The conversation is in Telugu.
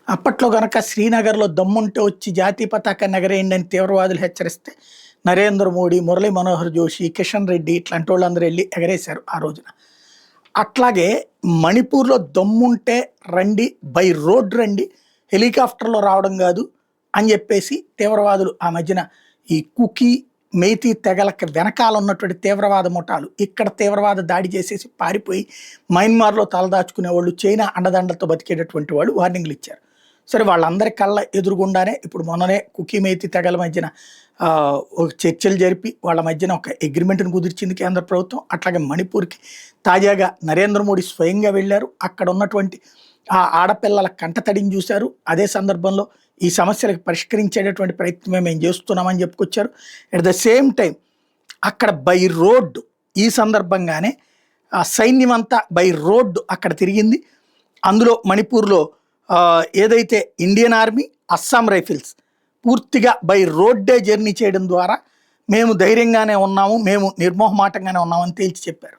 అప్పట్లో గనక శ్రీనగర్‌లో దమ్ముంటే వచ్చి జాతీయ పతాకాన్ని ఎగరేయండి అని తీవ్రవాదులు హెచ్చరిస్తే, నరేంద్ర మోడీ, మురళీ మనోహర్ జోషి, కిషన్ రెడ్డి ఇట్లాంటోళ్ళందరూ ఎళ్లి ఎగరేశారు ఆ రోజున. అట్లాగే మణిపూర్‌లో దమ్ముంటే రండి, బై రోడ్ రండి, హెలికాప్టర్‌లో రావడం గాదు అని జెప్పేసి తీవ్రవాదులు ఆ మధ్యన ఈ కుకీ, మేతీ తెగలకి వెనకాల ఉన్నటువంటి తీవ్రవాద ముఠాలు ఇక్కడ తీవ్రవాద దాడి చేసేసి పారిపోయి మయన్మార్‌లో తలదాచుకునేవాళ్ళు, చైనా అండదండలతో బతికేటటువంటి వాళ్ళు వార్నింగ్‌లు ఇచ్చారు. సరే వాళ్ళందరి కళ్ళ ఎదురుగుండానే ఇప్పుడు మొన్ననే కుకీ మేతీ తెగల మధ్యన ఒక చర్చలు జరిపి వాళ్ళ మధ్యన ఒక అగ్రిమెంట్‌ని కుదిర్చింది కేంద్ర ప్రభుత్వం. అట్లాగే మణిపూర్‌కి తాజాగా నరేంద్ర మోడీ స్వయంగా వెళ్లారు. అక్కడ ఉన్నటువంటి ఆ ఆడపిల్లల కంటతడిని చూశారు. అదే సందర్భంలో ఈ సమస్యలకు పరిష్కరించేటటువంటి ప్రయత్నమే మేము చేస్తున్నామని చెప్పుకొచ్చారు. ఎట్ ద సేమ్ టైం అక్కడ బై రోడ్ ఈ సందర్భంగానే ఆ సైన్యం అంతా బై రోడ్ అక్కడ తిరిగింది. అందులో మణిపూర్‌లో ఏదైతే ఇండియన్ ఆర్మీ, అస్సాం రైఫిల్స్ పూర్తిగా బై రోడ్డే జర్నీ చేయడం ద్వారా మేము ధైర్యంగానే ఉన్నాము, మేము నిర్మోహమాటంగానే ఉన్నామని తేల్చి చెప్పారు.